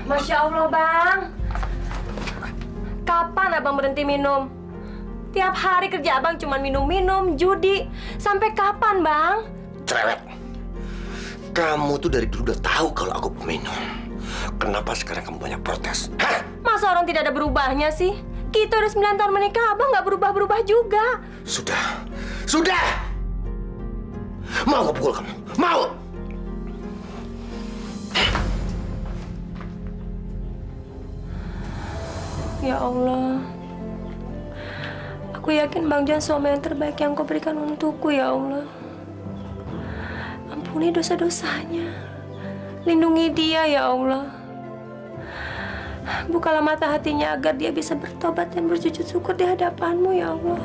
Masya Allah, Bang. Kapan Abang berhenti minum? Tiap hari kerja Abang cuma minum-minum, judi. Sampai kapan, Bang? Cerewet. Kamu tuh dari dulu udah tahu kalau aku peminum. Kenapa sekarang kamu banyak protes? Hah? Masa orang tidak ada berubahnya sih? Kita udah 9 tahun menikah, Abang nggak berubah-berubah juga. Sudah. Sudah! Mau aku pukul kamu? Mau! Ya Allah. Aku yakin Bang Jan suami yang terbaik yang Kau berikan untukku, ya Allah. Ampuni dosa-dosanya. Lindungi dia, ya Allah. Bukalah mata hatinya agar dia bisa bertobat dan bersujud syukur di hadapan-Mu, ya Allah.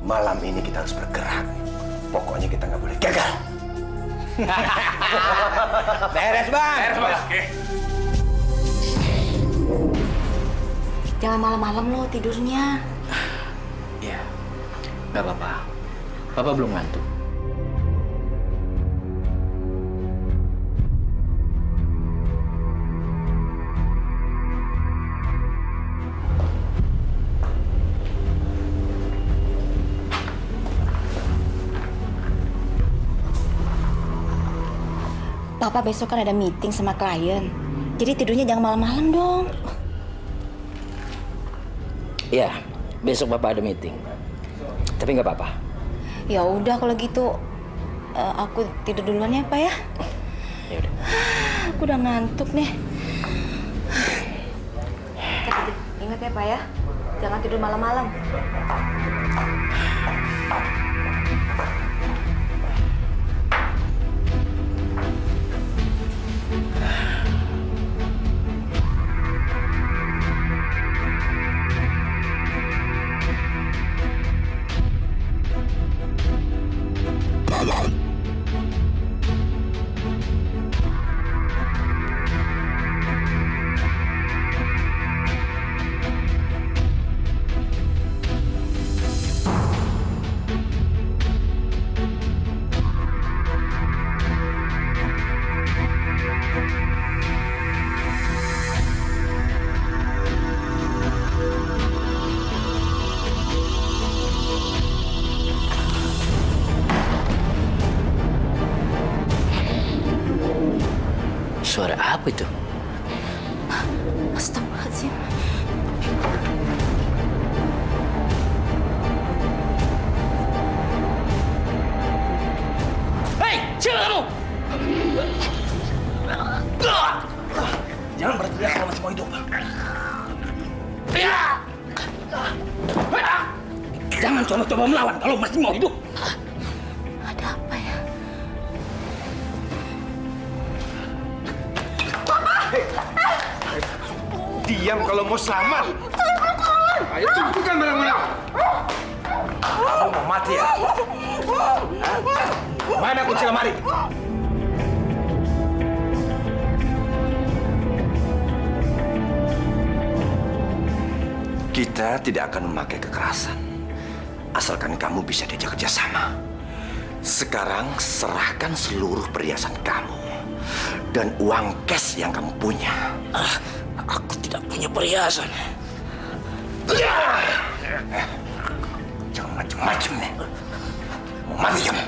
Malam ini kita harus bergerak. Pokoknya kita nggak boleh gagal. Beres, Bang. Beres, Bang. Oke. Jangan malam-malam lo tidurnya. Iya, nggak apa-apa. Papa belum ngantuk. Papa besok kan ada meeting sama klien. Jadi tidurnya jangan malam-malam dong. Iya, besok Papa ada meeting. Tapi nggak apa-apa. Ya udah kalau gitu aku tidur duluan ya, Pak ya. Ya udah. Aku udah ngantuk nih. Ingat ya, Pak ya. Jangan tidur malam-malam. Suara apa itu? Astagfirullahaladzim. Hei, siapa kamu? Jangan berteriak kalau masih mau hidup. Jangan coba-coba melawan kalau masih mau hidup. Ada apa ya? diam kalau mau selamat. Ayo tunjukkan barang-barang. Kamu mau mati ya? Hah? Mana kunci lemari? Kita tidak akan memakai kekerasan. Asalkan kamu bisa diajak kerjasama. Sekarang serahkan seluruh perhiasan kamu dan uang cash yang kamu punya. Aku tidak punya perhiasan. Jangan macam-macam nih. Mau mati kamu?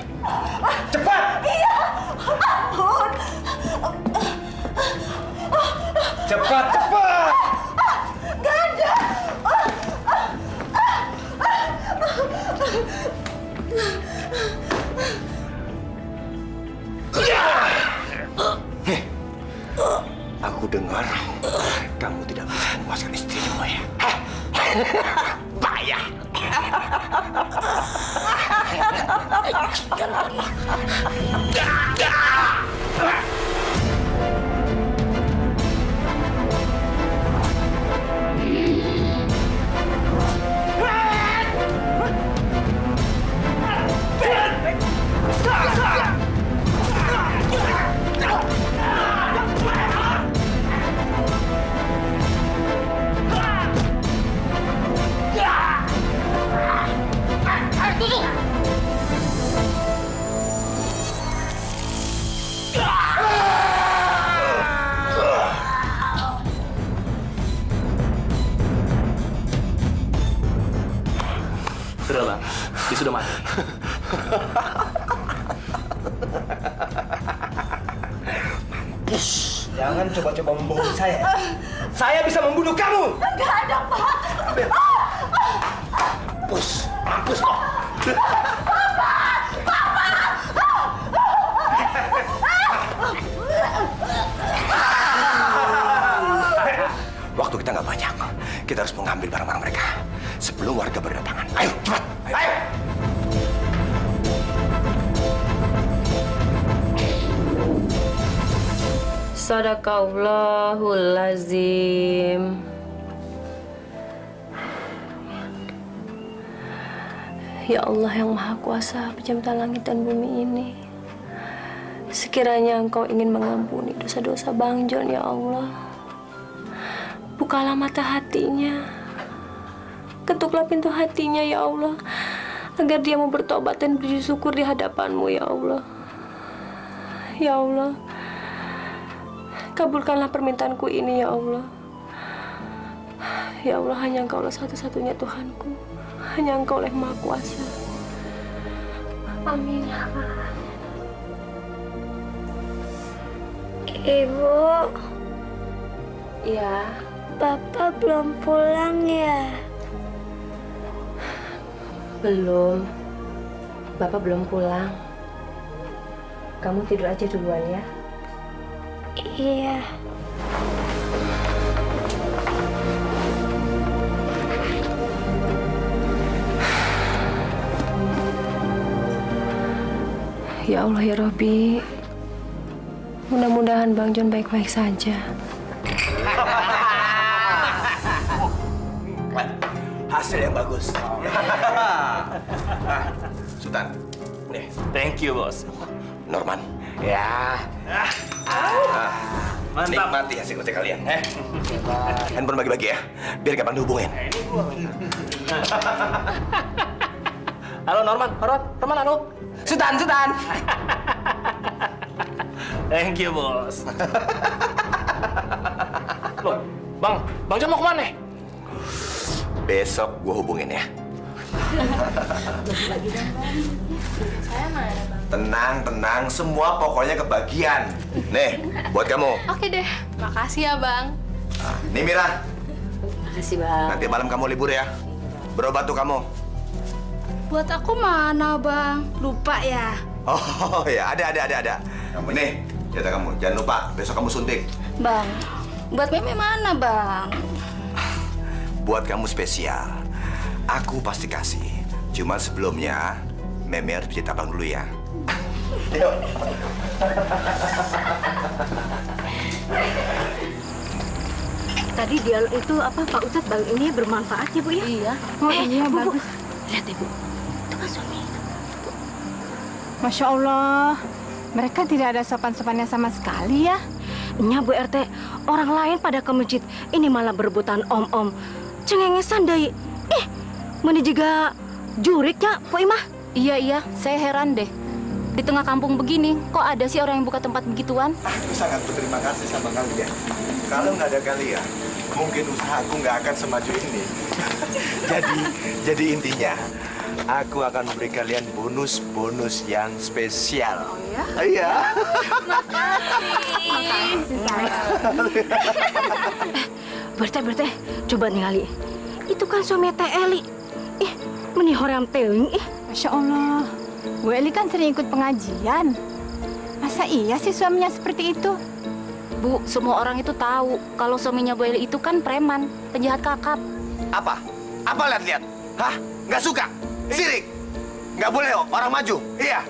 Cepat! Iya. Ampun. Cepat, cepat! Gak ada. Nih, aku dengar kamu tidak bisa memuaskan istrimu ya? Payah! Sudah bang, dia sudah mati. Jangan coba-coba membohongi saya. Saya bisa membunuh kamu. Gak ada, Pak. Mampus, mampus kok. Waktu kita nggak banyak. Kita harus mengambil barang-barang mereka sebelum warga berdatangan. Ayo, cepat. Ayo. Sadaqallahul azim. Ya Allah yang Maha Kuasa, pencipta langit dan bumi ini. Sekiranya Engkau ingin mengampuni dosa-dosa Bang John, ya Allah. Bukalah mata hatinya. Ketuklah pintu hatinya, ya Allah. Agar dia mau bertobat dan bersyukur di hadapan-Mu, ya Allah. Ya Allah. Kabulkanlah permintaanku ini, ya Allah. Ya Allah, hanya Engkaulah satu-satunya Tuhanku. Hanya Engkau yang Maha Kuasa. Amin ya Allah. Ibu, Ya, Papa belum pulang ya? belum. Bapak belum pulang. Kamu tidur aja duluan ya. Iya. Ya Allah ya Robbi. Mudah-mudahan Bang John baik-baik saja. Hasil yang bagus. Sultan, nih. Thank you, bos. Norman. Ya. Mantap. Nikmati hasil kotek kalian. Handphone bagi-bagi ya, biar gampang dihubungin. Halo Norman, Norman, halo. Sudan. Thank you, bos. Loh, Bang John mau kemana? Besok gua hubungin ya. Tenang, semua pokoknya kebagian. Nih, buat kamu. Oke deh, makasih ya Bang. Nih Mira, Makasih Bang. nanti malam kamu libur ya. Berobat tuh kamu. Buat aku mana Bang? Lupa ya? Oh ya, ada. Kamu nih, jatah kamu. Jangan lupa, besok kamu suntik. Bang, buat Meme mana, Bang? Buat kamu spesial. Aku pasti kasih. Cuma sebelumnya, Meme harus pijit abang dulu ya. Yuk. tadi dia itu apa Pak Ustadz Bang ini bermanfaat ya Bu ya? Iya. Oh iya bagus. Lihat Ibu, itu kan suami itu. Masya Allah, mereka tidak ada sopan-sopannya sama sekali ya. Nya Bu RT, orang lain pada ke masjid, ini malah berebutan om-om. Cengengesan deh. Mana juga juriknya, Po Imah? Iya, saya heran deh. Di tengah kampung begini, kok ada sih orang yang buka tempat begituan? Aku sangat berterima kasih sama kalian. Kalau nggak ada kalian, mungkin usahaku nggak akan semaju ini. jadi intinya, aku akan memberi kalian bonus-bonus yang spesial. Oh ya? Iya. Berteh, coba ningali. Itu kan suami Teh Eli. Meni hoream teuing. Masya Allah, Bu Eli kan sering ikut pengajian. Masa iya sih suaminya seperti itu? Bu, semua orang itu tahu kalau suaminya Bu Eli itu kan preman, penjahat kakap. Apa? Apa lihat-lihat? Hah? Nggak suka? Sirik? Nggak boleh orang maju? Iya.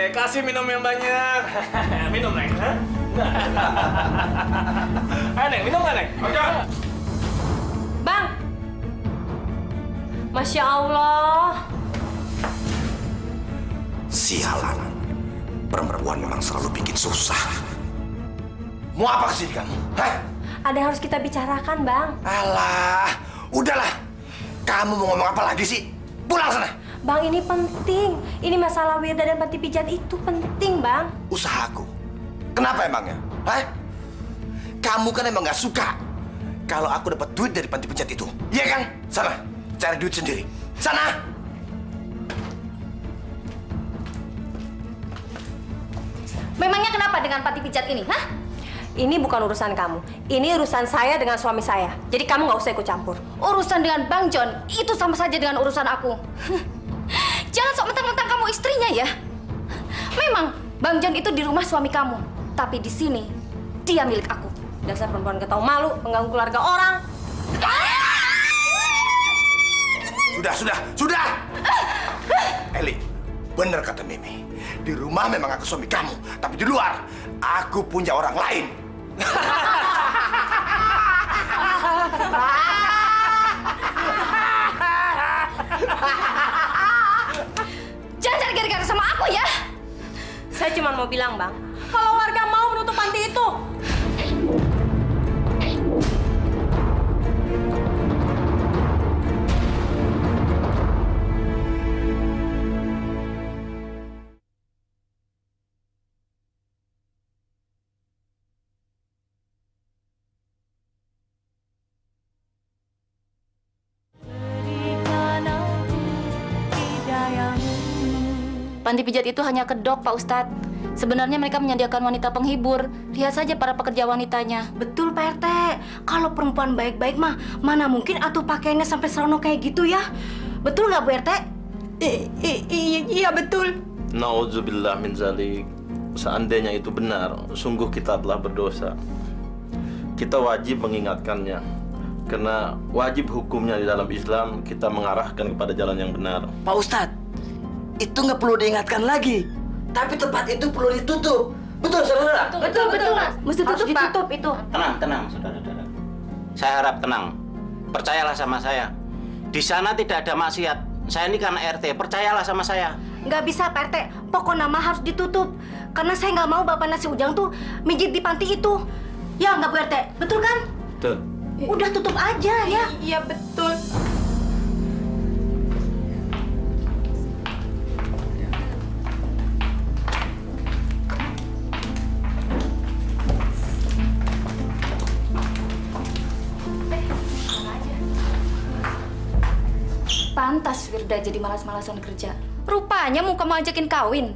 Kasih minum yang banyak. Minum, Neng. Ayo, Neng, minum nggak, Neng? Bang! Masya Allah. Sialan. Perempuan memang selalu bikin susah. Mau apa kesini kamu? Hah? Ada yang harus kita bicarakan, Bang. Alah, udahlah. Kamu mau ngomong apa lagi sih? Pulang sana. Bang, ini penting. Ini masalah Wirda dan panti pijat itu penting, Bang. Usahaku. Kenapa emangnya? Hah? Kamu kan emang nggak suka kalau aku dapat duit dari panti pijat itu. Iya kan? Sana, cari duit sendiri. Sana. Memangnya kenapa dengan panti pijat ini, hah? Ini bukan urusan kamu. Ini urusan saya dengan suami saya. Jadi kamu nggak usah ikut campur. Urusan dengan Bang John itu sama saja dengan urusan aku. Jangan sok mentang-mentang kamu istrinya ya. Memang Bang John itu di rumah suami kamu, tapi di sini dia milik aku. Dasar perempuan gak tahu malu, mengganggu keluarga orang. Sudah. Eli, bener kata Mimi. Di rumah memang aku suami kamu, tapi di luar aku punya orang lain. Jangan cari gara-gara sama aku ya. Saya cuma mau bilang, Bang, kalau warga mau menutup panti itu, panti pijat itu hanya kedok, Pak Ustadz. Sebenarnya mereka menyediakan wanita penghibur. Lihat saja para pekerja wanitanya. Betul Pak RT. Kalau perempuan baik-baik mah, mana mungkin atuh pakaiannya sampai seronok kayak gitu ya? Betul nggak Bu RT? Iya betul. Nauzubillah min zalik. Seandainya itu benar, sungguh kita telah berdosa. Kita wajib mengingatkannya. Karena wajib hukumnya di dalam Islam kita mengarahkan kepada jalan yang benar. Pak Ustadz, itu nggak perlu diingatkan lagi. Tapi tempat itu perlu ditutup. Betul, saudara? Betul. Mesti tutup ditutup itu. Tenang, saudara-saudara. Saya harap tenang. Percayalah sama saya. Di sana tidak ada maksiat. Saya ini kan RT. Percayalah sama saya. Nggak bisa Pak RT. Pokoknya mah harus ditutup. Karena saya nggak mau Bapak Nasi Ujang tuh mijit di panti itu. Ya nggak Bu RT? Betul kan? Betul. Udah tutup aja ya. Iya betul. Pantas Wirda jadi malas-malasan kerja. Rupanya mau kamu ajakin kawin.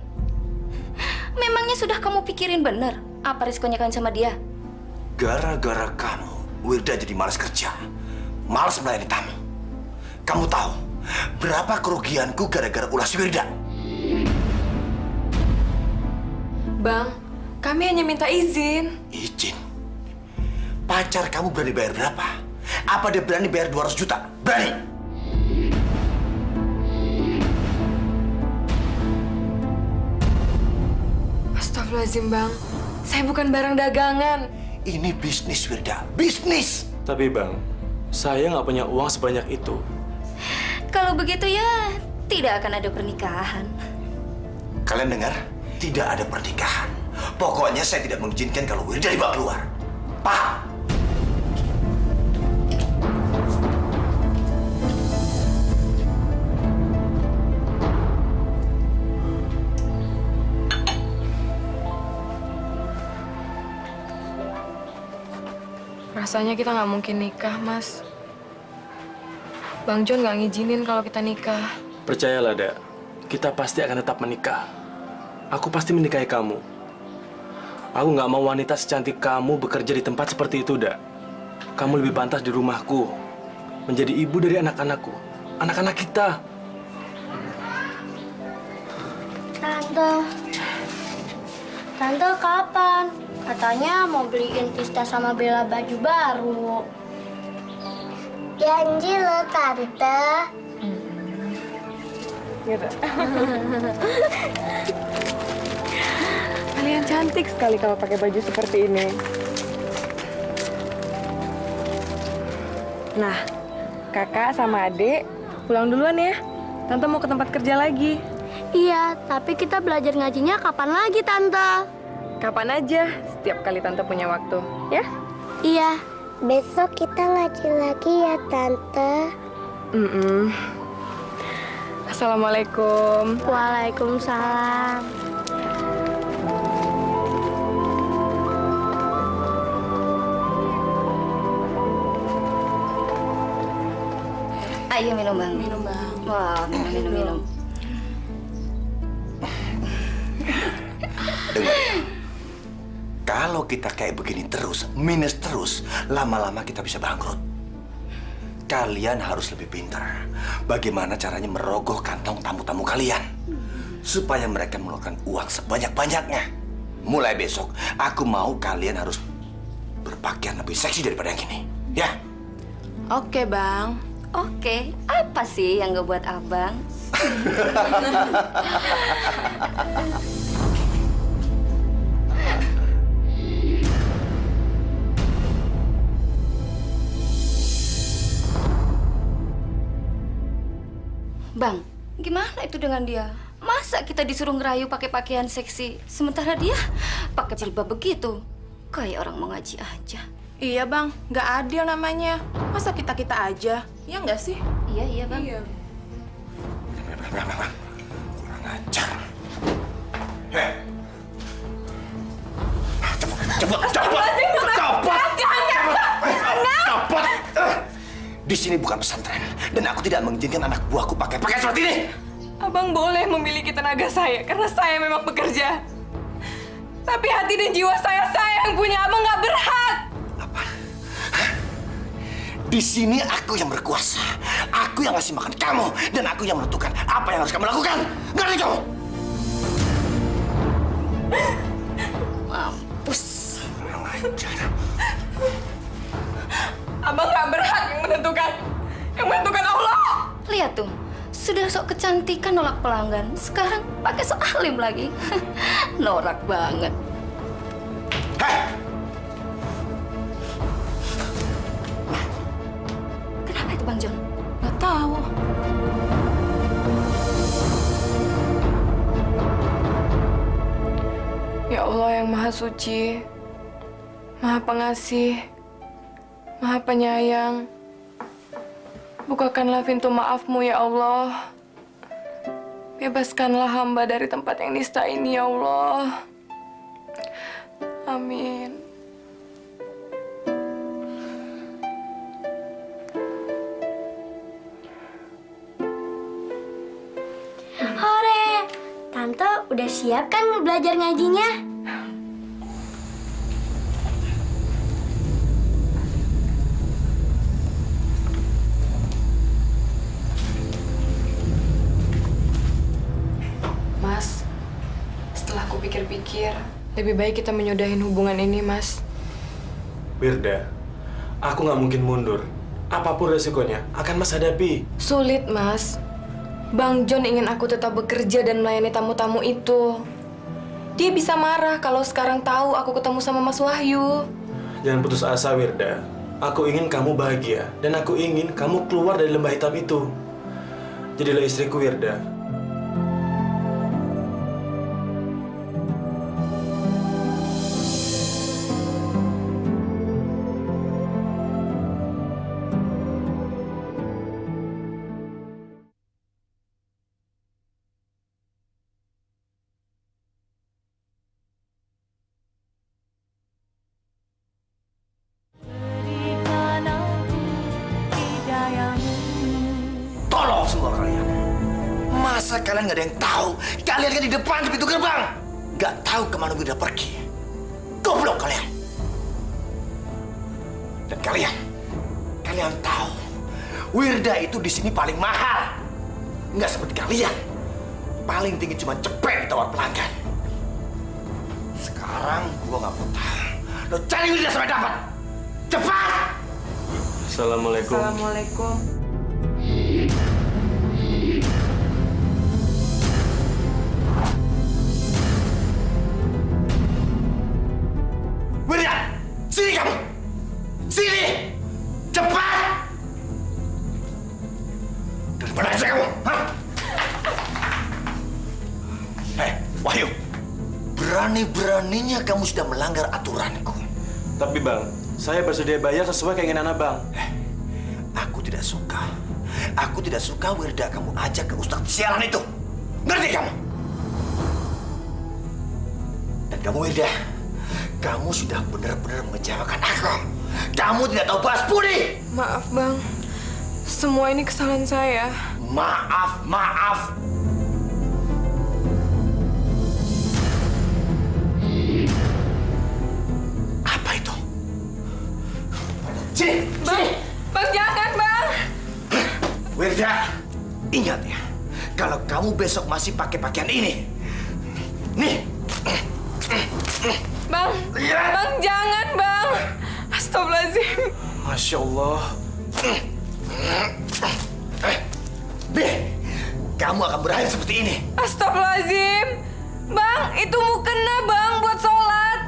Memangnya sudah kamu pikirin bener apa risikonya kawin sama dia? Gara-gara kamu, Wirda jadi malas kerja. Malas melayani tamu. Kamu tahu berapa kerugianku gara-gara ulah si Wirda? Bang, kami hanya minta izin. Izin? Pacar kamu berani bayar berapa? Apa dia berani bayar 200 juta? Berani? Astagfirullahaladzim, Bang. Saya bukan barang dagangan. Ini bisnis, Wirda. Bisnis! Tapi Bang, saya nggak punya uang sebanyak itu. Kalau begitu ya, tidak akan ada pernikahan. Kalian dengar? Tidak ada pernikahan. Pokoknya saya tidak mengizinkan kalau Wirda dibawa keluar. Pak! Rasanya kita nggak mungkin nikah, Mas. Bang John nggak ngizinin kalau kita nikah. Percayalah, Da. Kita pasti akan tetap menikah. Aku pasti menikahi kamu. Aku nggak mau wanita secantik kamu bekerja di tempat seperti itu, Da. Kamu lebih pantas di rumahku. Menjadi ibu dari anak-anakku. Anak-anak kita. Tante kapan? Katanya mau beliin Tista sama Bella baju baru. Janji loh, Tante. Gitu. Kalian cantik sekali kalau pakai baju seperti ini. Nah, kakak sama adik pulang duluan ya. Tante mau ke tempat kerja lagi. Iya, tapi kita belajar ngajinya kapan lagi, Tante? Kapan aja, setiap kali Tante punya waktu, ya? Iya. Besok kita ngaji lagi ya, Tante. Assalamualaikum. Waalaikumsalam. Ayo minum, Bang. Minum, Bang. Wah, minum. Dengar ya. Kalau kita kayak begini terus, minus terus, lama-lama kita bisa bangkrut. Kalian harus lebih pintar. Bagaimana caranya merogoh kantong tamu-tamu kalian. Supaya mereka mengeluarkan uang sebanyak-banyaknya. Mulai besok, aku mau kalian harus berpakaian lebih seksi daripada yang ini. Ya? Oke, Bang. Oke, apa sih yang ngebuat abang? Bang, gimana itu dengan dia? Masa kita disuruh ngerayu pakai pakaian seksi, sementara dia pakai jilbab begitu? Kayak orang mau ngaji aja. Iya, Bang. Nggak adil namanya. Masa kita-kita aja? Ya nggak sih? Iya, Bang. Iya. Kurang ajar. Cepat! Di sini bukan pesantren, dan aku tidak mengizinkan anak buahku pakai pakaian seperti ini. Abang boleh memiliki tenaga saya karena saya memang bekerja. Tapi hati dan jiwa saya yang punya. Abang nggak berhak. Apa? Hah? Di sini aku yang berkuasa. Aku yang ngasih makan kamu, dan aku yang menentukan apa yang harus kamu lakukan. Ngerti kamu? Mampus. Kurang ajar. Abang nggak berhak yang menentukan. Yang menentukan Allah. Lihat tuh, sudah sok kecantikan nolak pelanggan. Sekarang pakai sok alim lagi. Norak banget. Hei! Kenapa itu, Bang John? Nggak tahu. Ya Allah yang Maha Suci, Maha Pengasih, Maha Penyayang, bukakanlah pintu maaf-Mu ya Allah. Bebaskanlah hamba dari tempat yang nista ini ya Allah. Amin. Hore! Tante udah siap kan belajar ngajinya? Mas, setelah aku pikir-pikir, lebih baik kita menyudahin hubungan ini, Mas. Wirda, Aku nggak mungkin mundur. Apapun resikonya, akan Mas hadapi. Sulit, Mas. Bang John ingin aku tetap bekerja dan melayani tamu-tamu itu. Dia bisa marah kalau sekarang tahu aku ketemu sama Mas Wahyu. Jangan putus asa, Wirda. Aku ingin kamu bahagia. Dan aku ingin kamu keluar dari lembah hitam itu. Jadilah istriku, Wirda. Tolong semua kalian. Masa kalian nggak ada yang tahu? Kalian kan di depan di pintu gerbang. Nggak tahu kemana Wirda pergi. Goblok kalian. Dan kalian tahu Wirda itu di sini paling mahal. Nggak seperti kalian. Paling tinggi cuma cepet ditawar pelanggan. Sekarang gua nggak mau tahu. Lo cari Wirda sampai dapat. Cepat! Assalamualaikum. Assalamualaikum. Wirda! Sini kamu! Sini! Cepat! Dari mana aja kamu? Hah? Wahyu! Berani-beraninya kamu sudah melanggar aturanku. Tapi Bang, saya bersedia bayar sesuai keinginan Abang. Aku tidak suka. Aku tidak suka Wirda kamu ajak ke Ustadz sialan itu. Ngerti kamu? Dan kamu Wirda, kamu sudah benar-benar mengecewakan aku. Kamu tidak tahu balas budi. Maaf, Bang. Semua ini kesalahan saya. Maaf. Apa itu? Sini, Bang, sini. Bang jangan, Bang. Wirda, ingat ya, kalau kamu besok masih pakai pakaian ini, nih. Bang, Lihat. Bang jangan, Bang. Astagfirullahaladzim. Masya Allah. Nih, kamu akan berakhir seperti ini. Astagfirullahaladzim. Bang, itu mukena, Bang, buat sholat.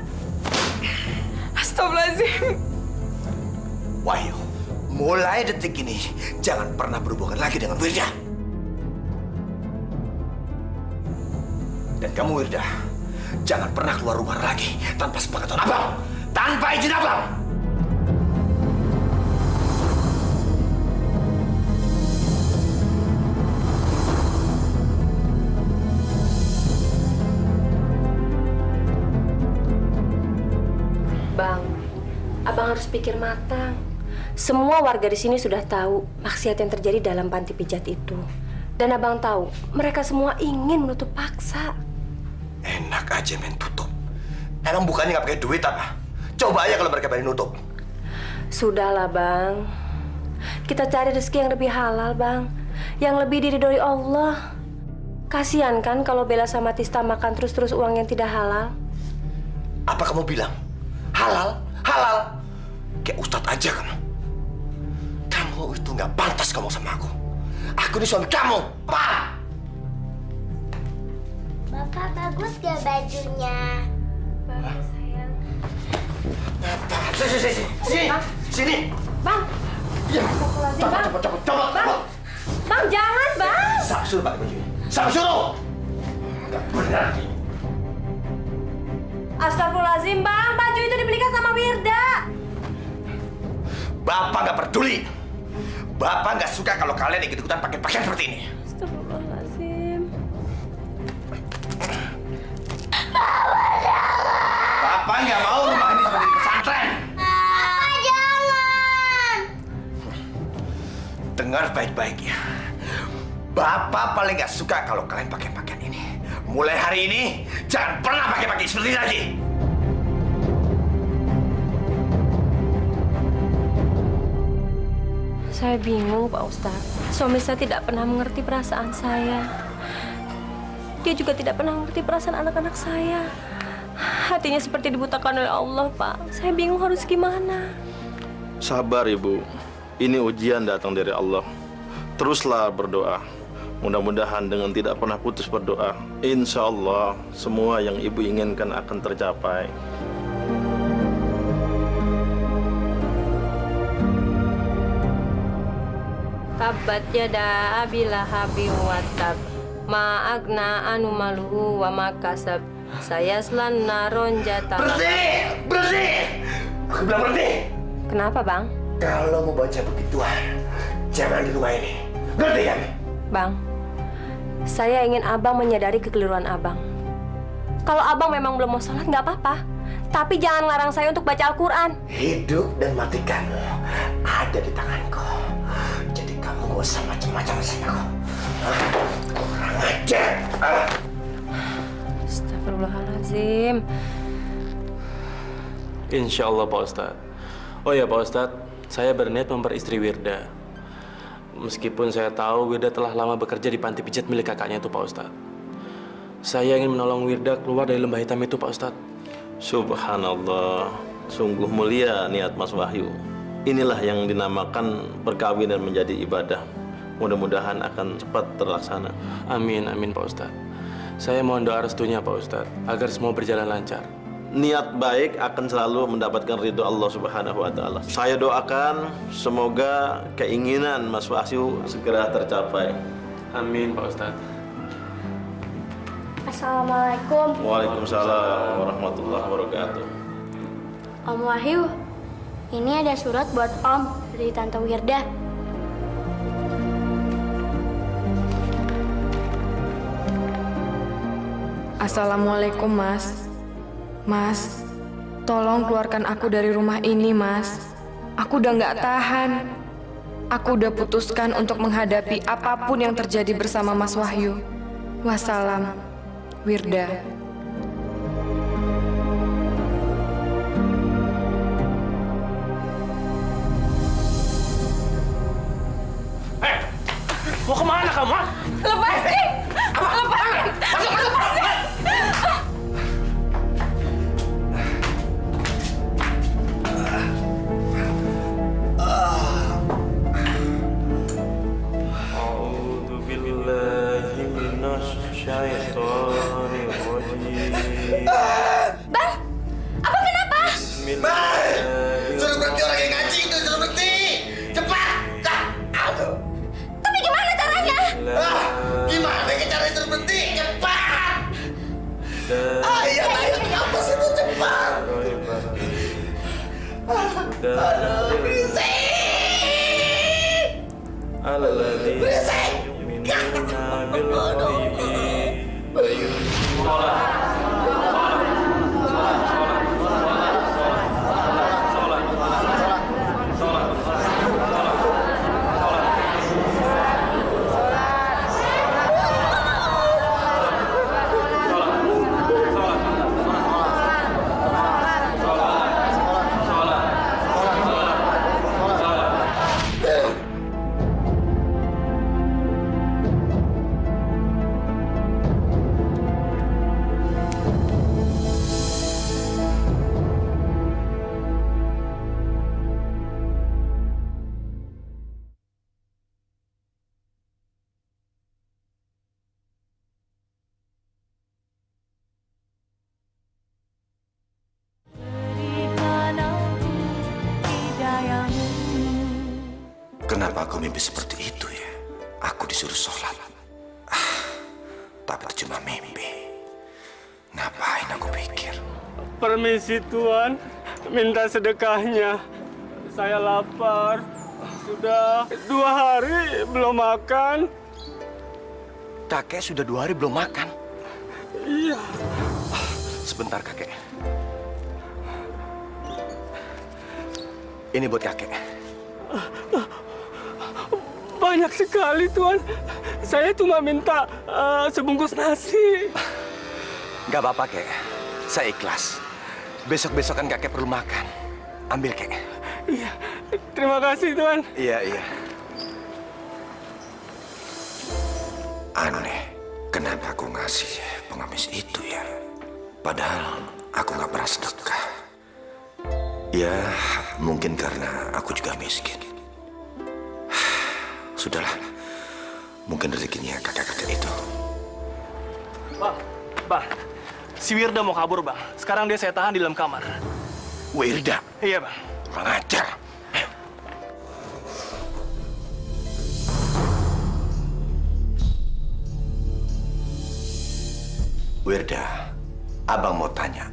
Astagfirullahaladzim. Wahyu, mulai detik ini, jangan pernah berhubungan lagi dengan Wirda. Dan kamu Wirda, jangan pernah keluar rumah lagi tanpa sepakatan Abang, tanpa izin Abang. Bang, Abang harus pikir matang. Semua warga di sini sudah tahu maksiat yang terjadi dalam panti pijat itu. Dan Abang tahu, mereka semua ingin menutup paksa. Enak aja main tutup. Emang bukannya nggak pakai duit apa? Coba aja kalau mereka berani nutup. Sudahlah, Bang. Kita cari rezeki yang lebih halal, Bang. Yang lebih diridhoi Allah. Kasihan kan kalau Bella sama Tista makan terus-terus uang yang tidak halal? Apa kamu bilang? Halal? Halal? Kayak Ustadz aja kamu. Kamu itu nggak pantas ngomong sama aku. Aku ini suami kamu, Pak. Bapak bagus gak bajunya? Bagus, sayang. Sini. Bang. Ya. Astagfirullahaladzim, Bang. Coba. Bang, jangan, Bang. Siapa suruh pakai baju ini? Siapa suruh? Nggak benar. Astagfirullahaladzim, Bang. Baju itu dibelikan sama Wirda. Bapak nggak peduli. Bapak nggak suka kalau kalian ikut-ikutan pakai pakaian seperti ini. Astagfirullahaladzim. Bapak nggak mau rumah ini seperti di pesantren. Papa jangan. Dengar baik-baik ya. Bapak paling nggak suka kalau kalian pakai pakaian ini. Mulai hari ini, jangan pernah pakai pakaian seperti ini lagi. Saya bingung, Pak Ustadz. Suami saya tidak pernah mengerti perasaan saya. Dia juga tidak pernah mengerti perasaan anak-anak saya. Hatinya seperti dibutakan oleh Allah, Pak. Saya bingung harus gimana. Sabar Ibu, ini ujian datang dari Allah. Teruslah berdoa. Mudah-mudahan dengan tidak pernah putus berdoa, insya Allah semua yang Ibu inginkan akan tercapai. Tabat yada Abi Lahabin wa tab. Ma agna anu maluhu wa makasab. Sayaslan naron jatan. Berhenti! Berhenti! Aku bilang berhenti! Kenapa, Bang? Kalau mau baca begituan, jangan di rumah ini. Ngerti kan? Bang, saya ingin Abang menyadari kekeliruan Abang. Kalau Abang memang belum mau sholat, nggak apa-apa. Tapi jangan larang saya untuk baca Al-Quran. Hidup dan mati kamu ada di tanganku. Jadi kamu gak usah macam-macam sama aku. Kurang ajar. Astagfirullahaladzim. Insya Allah Pak Ustadz. Oh ya Pak Ustadz, saya berniat memperistri Wirda. Meskipun saya tahu Wirda telah lama bekerja di panti pijat milik kakaknya itu Pak Ustadz. Saya ingin menolong Wirda keluar dari lembah hitam itu Pak Ustadz. Subhanallah, sungguh mulia niat Mas Wahyu. Inilah yang dinamakan perkawinan menjadi ibadah. Mudah-mudahan akan cepat terlaksana. Amin, amin Pak Ustadz. Saya mohon doa restunya Pak Ustadz, agar semua berjalan lancar. Niat baik akan selalu mendapatkan ridho Allah Subhanahu wa Ta'ala. Saya doakan semoga keinginan Mas Wahyu segera tercapai. Amin Pak Ustadz. Assalamualaikum. Waalaikumsalam warahmatullahi wabarakatuh. Om Wahyu, ini ada surat buat Om dari Tante Wirda. Assalamualaikum, Mas. Mas, tolong keluarkan aku dari rumah ini, Mas. Aku udah nggak tahan. Aku udah putuskan untuk menghadapi apapun yang terjadi bersama Mas Wahyu. Wassalam, Wirda. Mau kemana kamu? Lepasin! Lepasin! Lepasin! A'udzu billahi minasy syaithanir rajim. Bang, Abang kenapa? Suruh berhenti orang yang ngaji itu, suruh berhenti! Cepat! Aduh! Tapi gimana caranya? Gimana caranya suruh berhenti? Cepat! Ayat apa sih itu cepat? Berisik! Berisik! Kenapa aku mimpi seperti itu ya? Aku disuruh sholat. Tapi itu cuma mimpi. Ngapain aku pikir? Permisi Tuan, minta sedekahnya. Saya lapar. Sudah 2 hari belum makan. Kakek sudah 2 hari belum makan? Iya. Sebentar kakek. Ini buat kakek. Banyak sekali Tuan. Saya cuma minta sebungkus nasi. Gak apa-apa kek. Saya ikhlas. Besok-besok kan kakek perlu makan. Ambil kek. Iya. Terima kasih Tuan. Iya, iya. Aneh. Kenapa aku ngasih pengemis itu ya? Padahal aku gak pernah sedekah. Ya, Mungkin karena aku juga miskin. Sudahlah, mungkin rezekinya kakak-kakak itu. Bang, si Wirda mau kabur, Bang. Sekarang dia saya tahan di dalam kamar. Wirda? Iya, Bang. Kurang ajar. Wirda, abang mau tanya,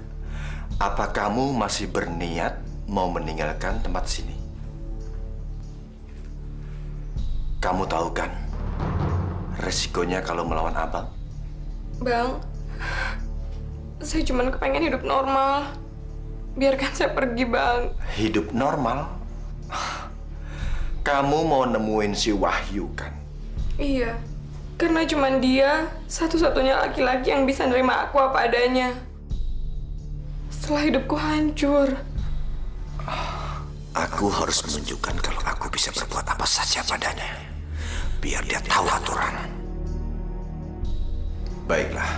apa kamu masih berniat mau meninggalkan tempat sini? Kamu tahu kan resikonya kalau melawan abang? Bang, saya cuma kepengen hidup normal. Biarkan saya pergi, Bang. Hidup normal? Kamu mau nemuin si Wahyu kan? Iya, karena cuma dia satu-satunya laki-laki yang bisa nerima aku apa adanya. Setelah hidupku hancur. Aku harus menunjukkan kalau aku bisa berbuat apa saja padanya. Biar dia tahu aturan. Baiklah.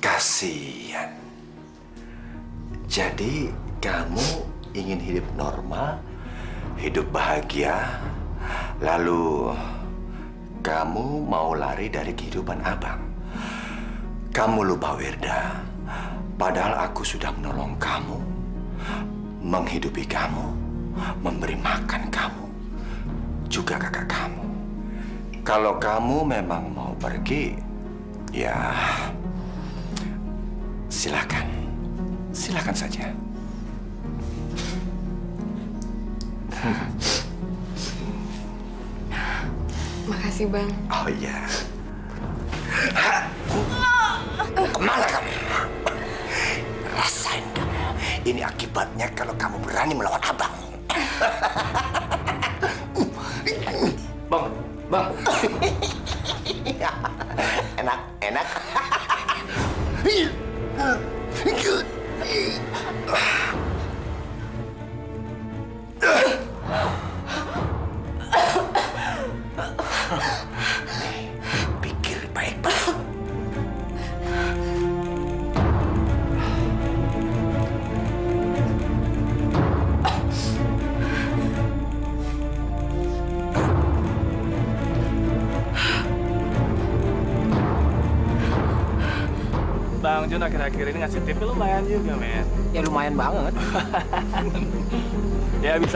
Kasihan. Jadi kamu ingin hidup normal, hidup bahagia, lalu kamu mau lari dari kehidupan abang. Kamu lupa, Wirda, padahal aku sudah menolong kamu, menghidupi kamu, memberi makan kamu, juga kakak kamu. Kalau kamu memang mau pergi, ya silakan, silakan saja. Makasih, Bang. Oh iya. Kemana kamu? Rasain kamu. Ini akibatnya kalau kamu berani melawan abang. Bang. Enak, enak. Pikir baik-baik. Bang Jun akhir-akhir ini ngasih tip lumayan juga, men. Ya lumayan banget. Ya bisa.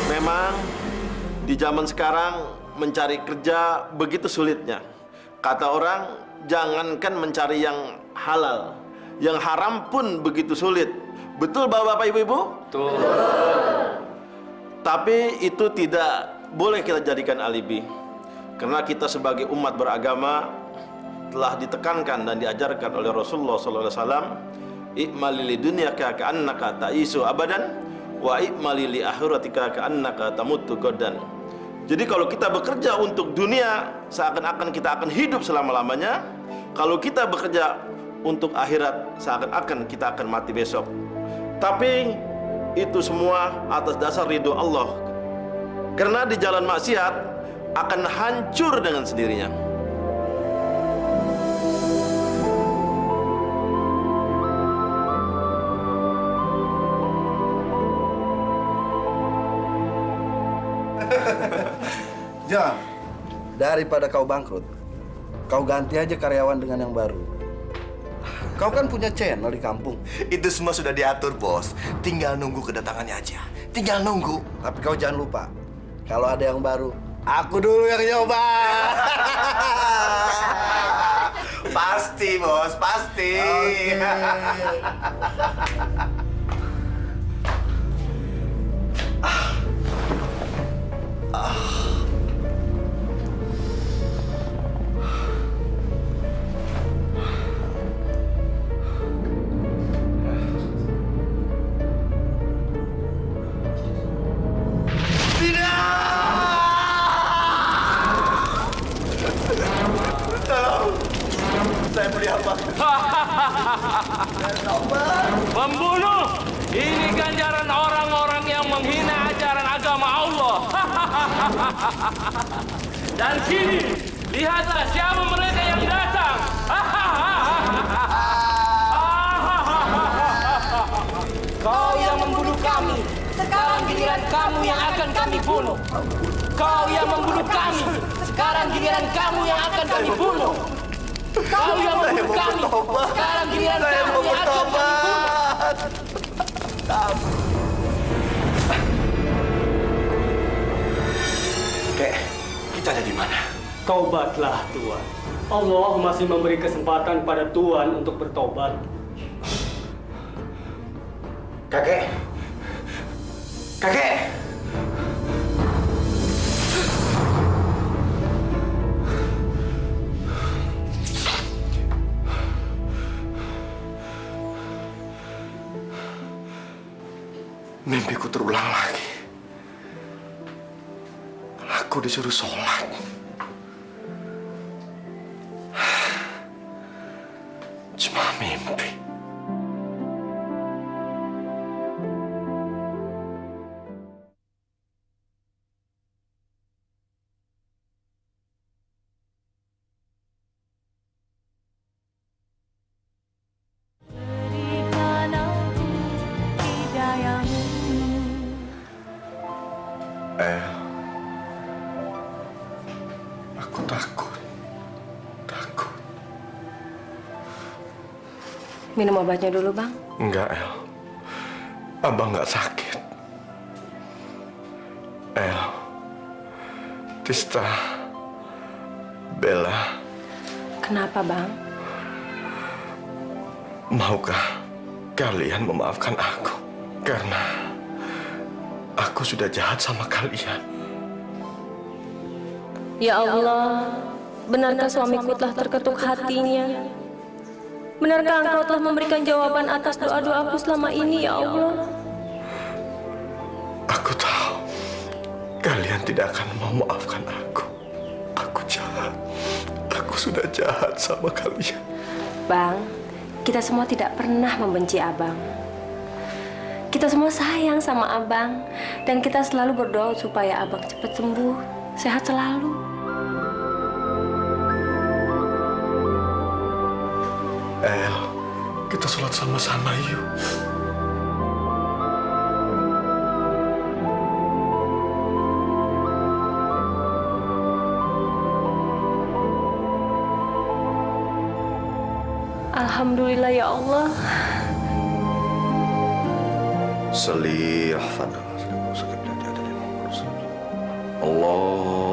Memang di zaman sekarang mencari kerja begitu sulitnya. Kata orang, jangankan mencari yang halal, yang haram pun begitu sulit. Betul Bapak Ibu-ibu? Betul. Tapi itu tidak boleh kita jadikan alibi. Karena kita sebagai umat beragama telah ditekankan dan diajarkan oleh Rasulullah SAW, i'mali li dunyaka ka'annaka ta'isu abadan wa i'mali li akhiratika ka'annaka tamutu godan. Jadi kalau kita bekerja untuk dunia, seakan-akan kita akan hidup selama-lamanya. Kalau kita bekerja untuk akhirat, seakan-akan kita akan mati besok. Tapi itu semua atas dasar ridho Allah. Karena di jalan maksiat akan hancur dengan sendirinya. John, daripada kau bangkrut, kau ganti aja karyawan dengan yang baru. Kau kan punya channel di kampung. Itu semua sudah diatur, bos. Tinggal nunggu kedatangannya aja. Tinggal nunggu. Tapi kau jangan lupa, kalau ada yang baru, aku dulu yang nyoba. Pasti, bos. Pasti. Tolong, saya beli apa? Pembunuh! Ini ganjaran orang-orang yang menghina ajaran agama Allah. Dan kini, lihatlah siapa mereka yang datang. Kau yang membunuh kami, sekarang giliran kamu yang akan kami bunuh. Kau yang membunuh kami, sekarang giliran kamu yang akan kami bunuh. Kau yang membunuh kami, sekarang giliran kamu yang akan kami bunuh. Kek, kita ada di mana? Taubatlah, Tuan. Allah masih memberi kesempatan pada Tuan untuk bertobat. Kakek! Kakek! Mimpiku terulang lagi. Aku disuruh sholat. Cuma mimpi. Aku takut. Minum obatnya dulu, Bang. Enggak, El. Abang nggak sakit. El, Tista, Bella. Kenapa, Bang? Maukah kalian memaafkan aku? Karena aku sudah jahat sama kalian. Ya Allah, benarkah suamiku telah terketuk hatinya? Benarkah Engkau telah memberikan jawaban atas doa-doaku selama ini, ya Allah? Aku tahu kalian tidak akan mau maafkan aku. Aku jahat. Aku sudah jahat sama kalian. Bang, kita semua tidak pernah membenci Abang. Kita semua sayang sama Abang. Dan kita selalu berdoa supaya Abang cepat sembuh, sehat selalu. El, kita sholat sama-sama yuk. Alhamdulillah ya Allah. Salih, Allah